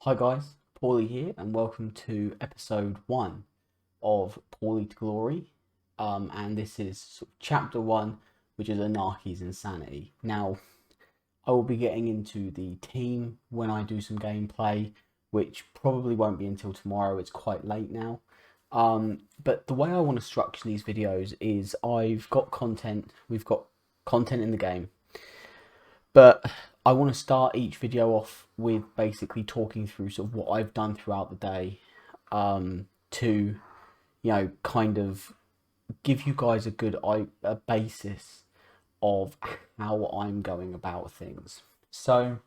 Hi guys, Pauly here, and welcome to episode 1 of Pauly to Glory. And this is sort of chapter 1, which is Anarchy's Insanity. Now, I will be getting into the team when I do some gameplay, which probably won't be until tomorrow. It's quite late now. But the way I want to structure these videos is we've got content in the game, but I want to start each video off with basically talking through sort of what I've done throughout the day, to kind of give you guys a basis of how I'm going about things. So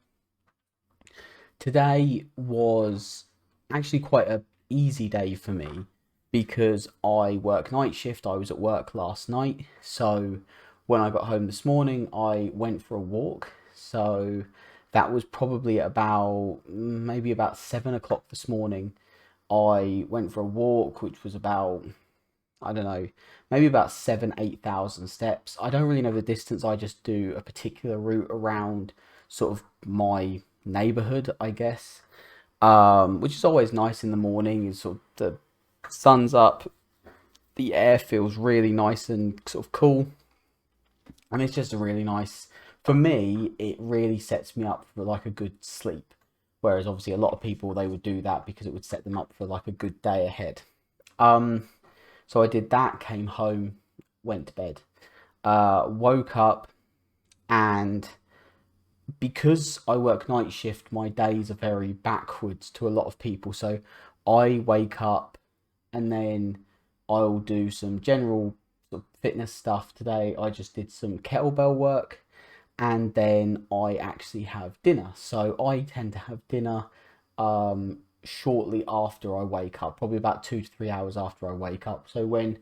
today was actually quite a easy day for me because I work night shift. I was at work last night, so when I got home this morning, I went for a walk. So that was probably at maybe about 7 o'clock this morning. I went for a walk, which was about, I don't know, maybe about 8,000 steps. I don't really know the distance. I just do a particular route around sort of my neighborhood, I guess. Which is always nice in the morning. Is sort of the sun's up, the air feels really nice and sort of cool, and it's just a really nice. For me, it really sets me up for like a good sleep. Whereas obviously a lot of people, they would do that because it would set them up for like a good day ahead. Um, so I did that, came home, went to bed, woke up, and because I work night shift, my days are very backwards to a lot of people. So I wake up and then I'll do some general sort of fitness stuff. Today I just did some kettlebell work, and then I actually have dinner. So I tend to have dinner shortly after I wake up, probably about 2 to 3 hours after I wake up. So when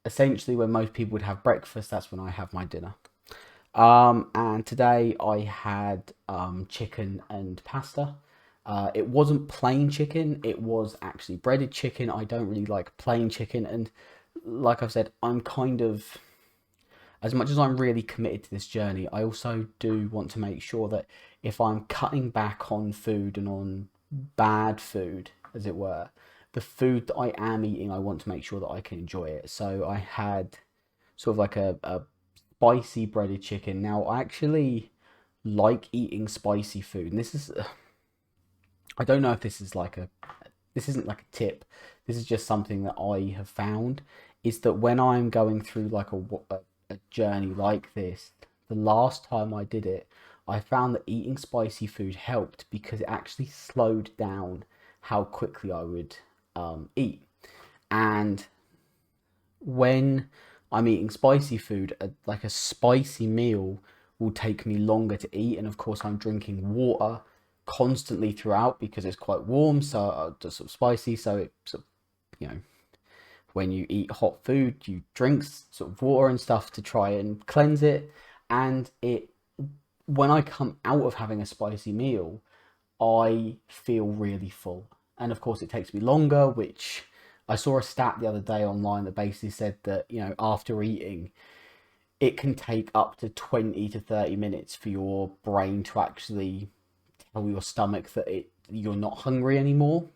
most people would have breakfast, that's when I have my dinner. And today I had chicken and pasta. It wasn't plain chicken, it was actually breaded chicken. I don't really like plain chicken, and like I've said, I'm kind of, as much as I'm really committed to this journey, I also do want to make sure that if I'm cutting back on food and on bad food, as it were, the food that I am eating, I want to make sure that I can enjoy it. So I had sort of like a spicy breaded chicken. Now, I actually like eating spicy food, and I don't know if this isn't like a tip. This is just something that I have found, is that when I'm going through like a journey like this, the last time I did it, I found that eating spicy food helped because it actually slowed down how quickly I would eat. And when I'm eating spicy food, like a spicy meal will take me longer to eat. And of course, I'm drinking water constantly throughout because it's quite warm, so just sort of spicy. So it sort of, when you eat hot food, you drink sort of water and stuff to try and cleanse it. And when I come out of having a spicy meal, I feel really full. And of course, it takes me longer, which I saw a stat the other day online that basically said that, after eating, it can take up to 20 to 30 minutes for your brain to actually tell your stomach that you're not hungry anymore.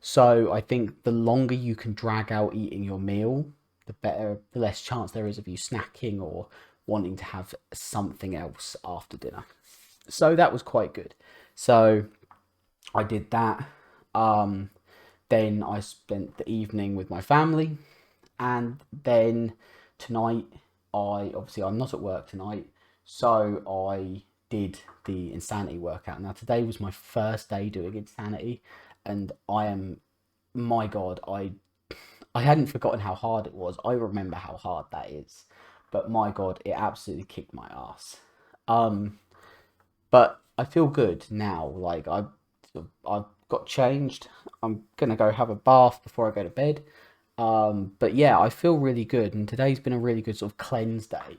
So I think the longer you can drag out eating your meal, the less chance there is of you snacking or wanting to have something else after dinner. So that was quite good. So I did that. Um, then I spent the evening with my family, and then tonight, I'm not at work tonight, so I did the insanity workout. Now today was my first day doing insanity, and my God, I hadn't forgotten how hard it was. I remember how hard that is, but my God, it absolutely kicked my ass. Um, but I feel good now. Like I've got changed. I'm gonna go have a bath before I go to bed. But yeah, I feel really good, and today's been a really good sort of cleanse day.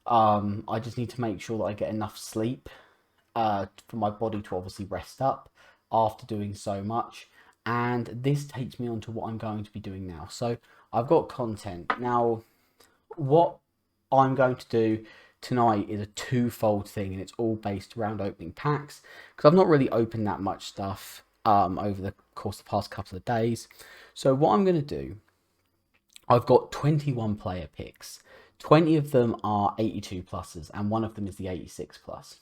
I just need to make sure that I get enough sleep, for my body to obviously rest up after doing so much. And this takes me on to what I'm going to be doing now. So I've got content now. What I'm going to do tonight is a twofold thing, and it's all based around opening packs because I've not really opened that much stuff. over the course of the past couple of days. So what I'm going to do, I've got 21 player picks. 20 of them are 82 pluses and one of them is the 86 plus.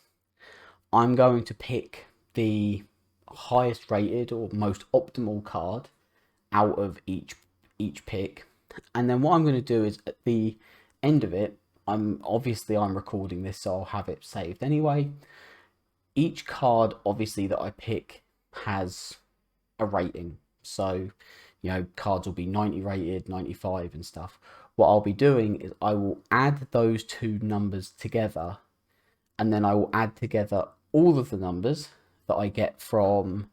I'm going to pick the highest rated or most optimal card out of each pick, and then what I'm going to do is at the end of it, I'm recording this, so I'll have it saved anyway. Each card obviously that I pick has a rating, so you know, cards will be 90 rated, 95 and stuff. What I'll be doing is I will add those two numbers together, and then I will add together all of the numbers that I get from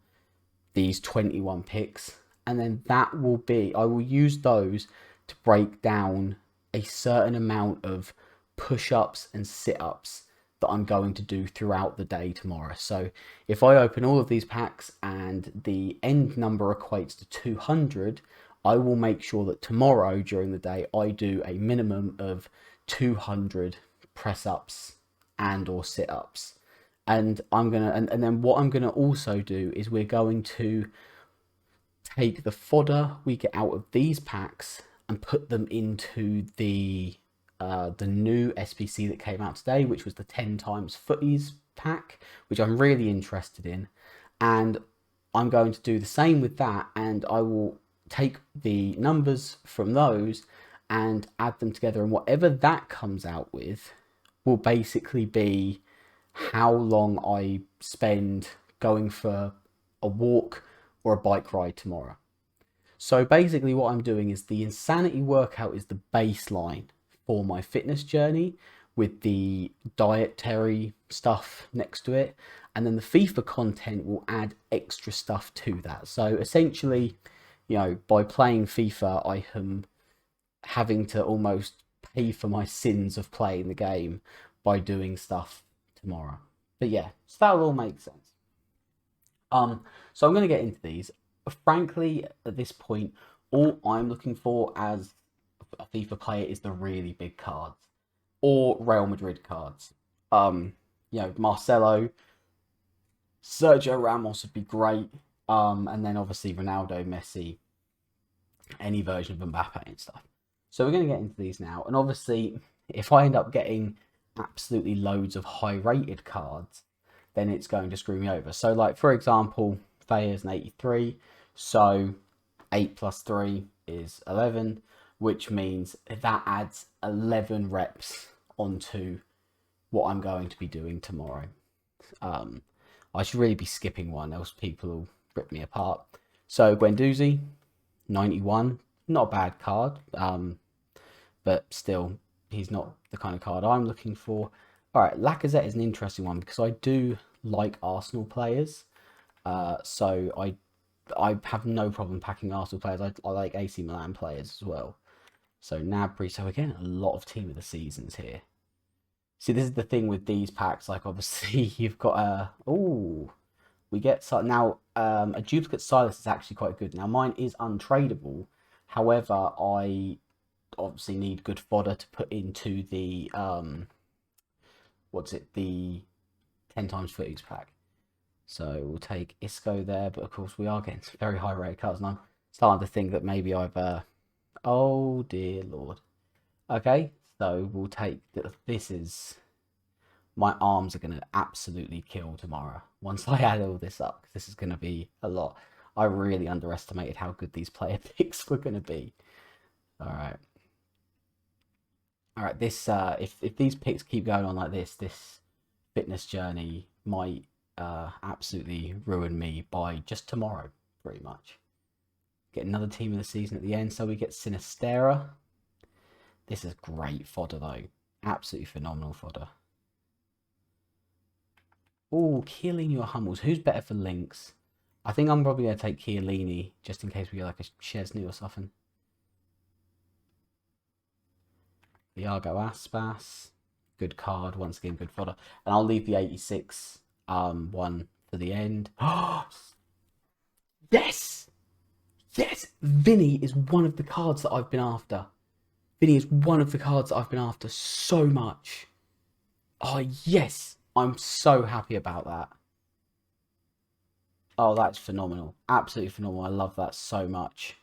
these 21 picks, and then that will be, I will use those to break down a certain amount of push-ups and sit-ups that I'm going to do throughout the day tomorrow. So if I open all of these packs and the end number equates to 200, I will make sure that tomorrow during the day I do a minimum of 200 press-ups and or sit-ups. And I'm gonna, and then what I'm gonna also do is we're going to take the fodder we get out of these packs and put them into the new SBC that came out today, which was the 10 times footies pack, which I'm really interested in. And I'm going to do the same with that, and I will take the numbers from those and add them together, and whatever that comes out with will basically be how long I spend going for a walk or a bike ride tomorrow. So basically what I'm doing is the insanity workout is the baseline for my fitness journey, with the dietary stuff next to it, and then the FIFA content will add extra stuff to that. So essentially, you know, by playing FIFA, I am having to almost pay for my sins of playing the game by doing stuff tomorrow. But yeah, so that will all make sense. So I'm going to get into these. Frankly, at this point, all I'm looking for as a FIFA player is the really big cards or Real Madrid cards. You know, Marcelo, Sergio Ramos would be great. And then obviously Ronaldo, Messi, any version of Mbappe and stuff. So we're going to get into these now. And obviously, if I end up getting absolutely loads of high rated cards, then it's going to screw me over. So like, for example, Thayer's an 83. So 8 plus 3 is 11, which means that adds 11 reps onto what I'm going to be doing tomorrow. I should really be skipping one, else people will rip me apart. So Guendouzi, 91, not a bad card, but still, he's not the kind of card I'm looking for. All right, Lacazette is an interesting one because I do like Arsenal players. So I have no problem packing Arsenal players. I like AC Milan players as well. So Gnabry. So again, a lot of team of the seasons here. See, this is the thing with these packs. Like obviously you've got we get now a duplicate Silas is actually quite good. Now mine is untradeable. However, I obviously need good fodder to put into the the 10 times footies pack. So we'll take Isco there, but of course we are getting some very high rate cards, and I'm starting to think that maybe I've oh dear lord. Okay, so we'll take this. Is my arms are going to absolutely kill tomorrow once I add all this up. This is going to be a lot. I really underestimated how good these player picks were going to be. All right. This if these picks keep going on like this fitness journey might absolutely ruin me by just tomorrow, pretty much. Get another team of the season at the end, so we get Sinistera. This is great fodder though, absolutely phenomenal fodder. Oh, Chiellini or Hummels, who's better for links? I think I'm probably going to take Chiellini just in case we get like a Chesney or something. Iago Aspas, good card, once again good fodder, and I'll leave the 86 one for the end. Yes, Vinny is one of the cards that I've been after. Vinny is one of the cards that I've been after so much. Oh yes, I'm so happy about that. Oh, that's phenomenal. Absolutely phenomenal. I love that so much.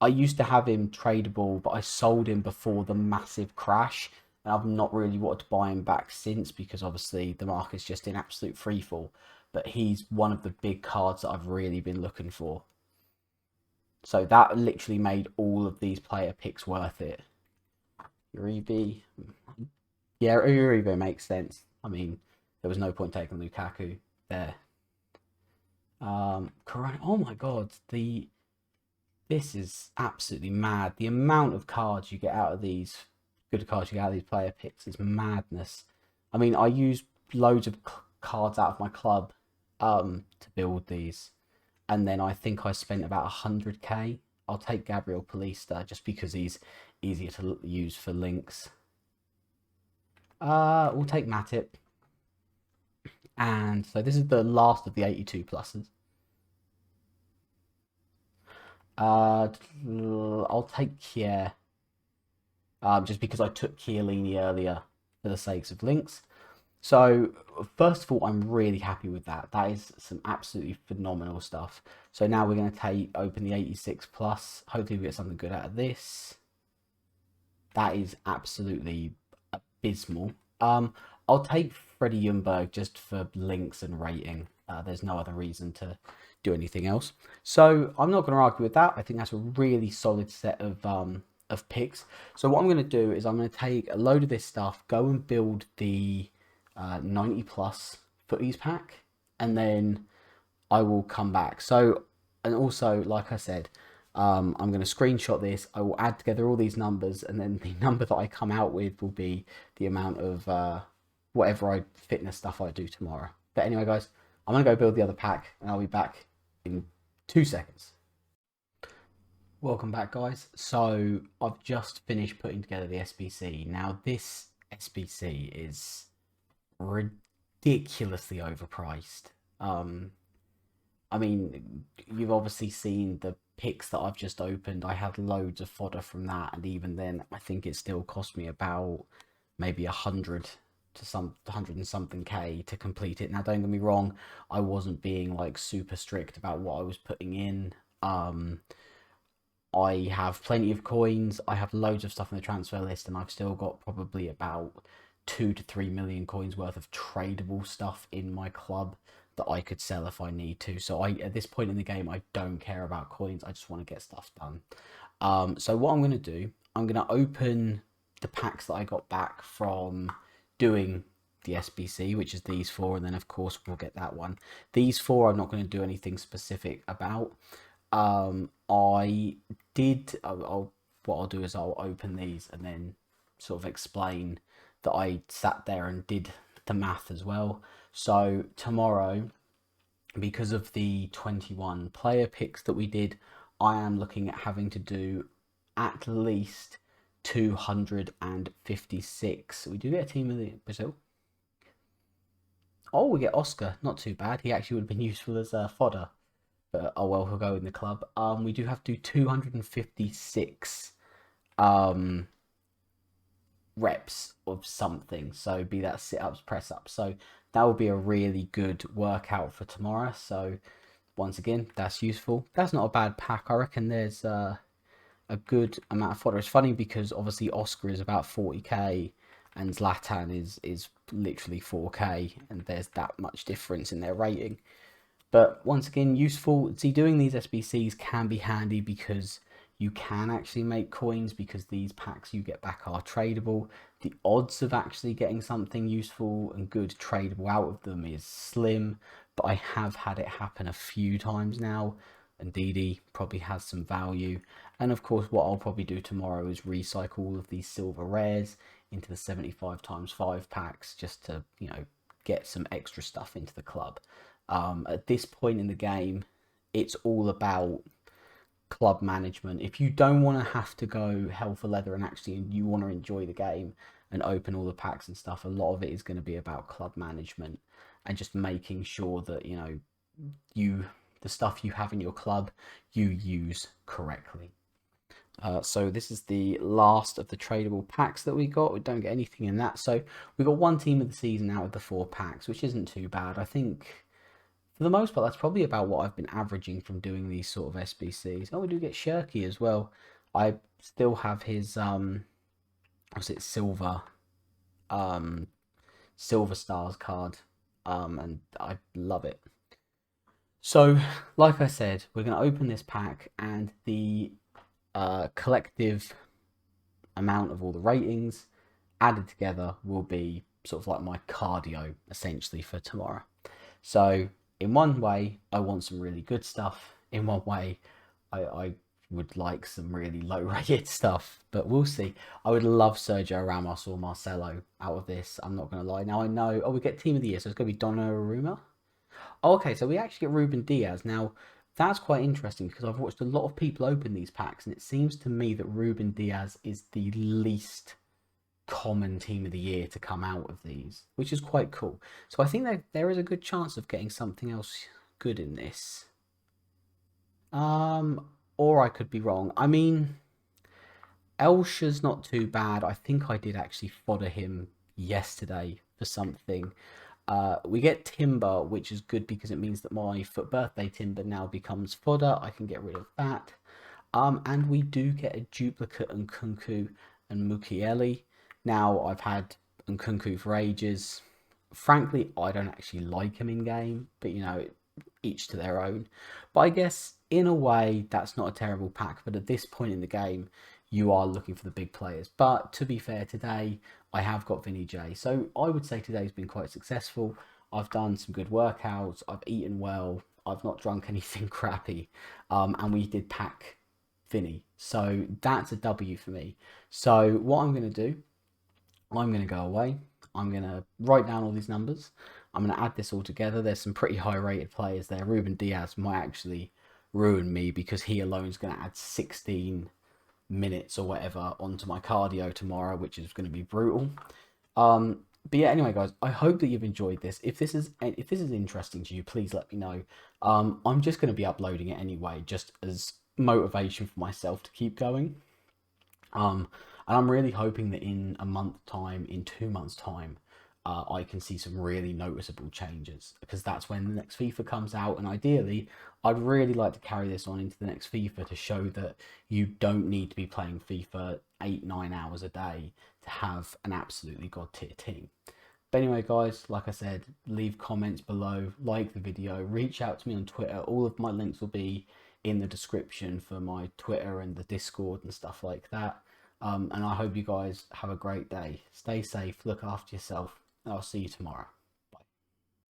I used to have him tradable, but I sold him before the massive crash. And I've not really wanted to buy him back since because obviously the market's just in absolute freefall. But he's one of the big cards that I've really been looking for. So that literally made all of these player picks worth it. Uribe. Yeah, Uribe makes sense. I mean, there was no point taking Lukaku there. Corona. Oh my God, this is absolutely mad. The amount of cards you get out of these good cards you get out of these player picks is madness. I mean, I use loads of cards out of my club to build these, and then I think I spent about 100k. I'll take Gabriel Paulista just because he's easier to use for links. We'll take Matip. And so this is the last of the 82 pluses. I'll take Kier. Just because I took Chiellini earlier for the sakes of links. So first of all, I'm really happy with that. That is some absolutely phenomenal stuff. So now we're going to open the 86 plus. Hopefully we get something good out of this. That is absolutely abysmal. I'll take Freddie Ljungberg just for links and rating. There's no other reason to do anything else. So I'm not going to argue with that. I think that's a really solid set of picks. So what I'm going to do is I'm going to take a load of this stuff, go and build the 90 plus footies pack, and then I will come back. So, and also, like I said, I'm going to screenshot this. I will add together all these numbers, and then the number that I come out with will be the amount of whatever fitness stuff I do tomorrow. But anyway, guys, I'm going to go build the other pack, and I'll be back in 2 seconds. Welcome back, guys. So I've just finished putting together the SBC. Now this SBC is ridiculously overpriced. I mean, you've obviously seen the picks that I've just opened. I had loads of fodder from that, and even then, I think it still cost me about maybe 100 and something K to complete it. Now, don't get me wrong, I wasn't being like super strict about what I was putting in. I have plenty of coins. I have loads of stuff in the transfer list, and I've still got probably about 2 to 3 million coins worth of tradable stuff in my club that I could sell if I need to. So at this point in the game, I don't care about coins. I just want to get stuff done. So what I'm going to do, I'm going to open the packs that I got back from doing the SBC, which is these 4, and then of course we'll get that one. These 4 I'm not going to do anything specific about. I did, what I'll do is I'll open these and then sort of explain that I sat there and did the math as well. So tomorrow, because of the 21 player picks that we did, I am looking at having to do at least 256. We do get a team of the Brazil. Oh, we get Oscar. Not too bad. He actually would have been useful as fodder. But oh well, he'll go in the club. We do have to do 256 reps of something. So be that sit-ups, press-ups. So that will be a really good workout for tomorrow. So once again, that's useful. That's not a bad pack. I reckon there's a good amount of fodder. It's funny because obviously Oscar is about 40k and Zlatan is literally 4k, and there's that much difference in their rating. But once again, useful. See, doing these SBCs can be handy because you can actually make coins, because these packs you get back are tradable. The odds of actually getting something useful and good tradable out of them is slim, but I have had it happen a few times now, and DD probably has some value. And of course, what I'll probably do tomorrow is recycle all of these silver rares into the 75 times 5 packs, just to, you know, get some extra stuff into the club. At this point in the game, it's all about club management. If you don't want to have to go hell for leather and actually you want to enjoy the game and open all the packs and stuff, a lot of it is going to be about club management and just making sure that, you know, the stuff you have in your club you use correctly. So this is the last of the tradable packs that we got. We don't get anything in that, so we got one team of the season out of the 4 packs, which isn't too bad. I think for the most part, that's probably about what I've been averaging from doing these sort of SBCs. Oh, we do get Shirky as well. I still have his was it um silver stars card, and I love it. So, like I said, we're going to open this pack, and the collective amount of all the ratings added together will be sort of like my cardio essentially for tomorrow. So in one way, I want some really good stuff. In one way, I would like some really low rated stuff, but we'll see. I would love Sergio Ramos or Marcelo out of this. I'm not going to lie. Now I know, oh, we get team of the year, so it's going to be Donnarumma. Oh, okay, so we actually get Ruben Diaz. Now, that's quite interesting because I've watched a lot of people open these packs, and it seems to me that Ruben Diaz is the least common team of the year to come out of these, which is quite cool. So I think that there is a good chance of getting something else good in this. Or I could be wrong. I mean, Elsha's not too bad. I think I did actually fodder him yesterday for something. We get Timber, which is good because it means that my foot birthday Timber now becomes fodder. I can get rid of that. And we do get a duplicate Nkunku and Mukiele. Now, I've had Nkunku for ages. Frankly, I don't actually like him in game, but you know, each to their own. But I guess in a way, that's not a terrible pack. But at this point in the game, you are looking for the big players. But to be fair, today I have got Vinny J. So I would say today's been quite successful. I've done some good workouts. I've eaten well. I've not drunk anything crappy. And we did pack Vinny. So that's a W for me. So what I'm going to do, I'm going to go away. I'm going to write down all these numbers. I'm going to add this all together. There's some pretty high rated players there. Ruben Diaz might actually ruin me because he alone is going to add 16 minutes or whatever onto my cardio tomorrow, which is going to be brutal. But yeah, anyway, guys, I hope that you've enjoyed this. If this is interesting to you, please let me know. I'm just going to be uploading it anyway, just as motivation for myself to keep going. And I'm really hoping that in a month's time, in 2 months' time, I can see some really noticeable changes because that's when the next FIFA comes out. And ideally, I'd really like to carry this on into the next FIFA to show that you don't need to be playing FIFA 8-9 hours a day to have an absolutely god tier team. But anyway, guys, like I said, leave comments below, like the video, reach out to me on Twitter. All of my links will be in the description for my Twitter and the Discord and stuff like that. And I hope you guys have a great day. Stay safe, look after yourself, and I'll see you tomorrow.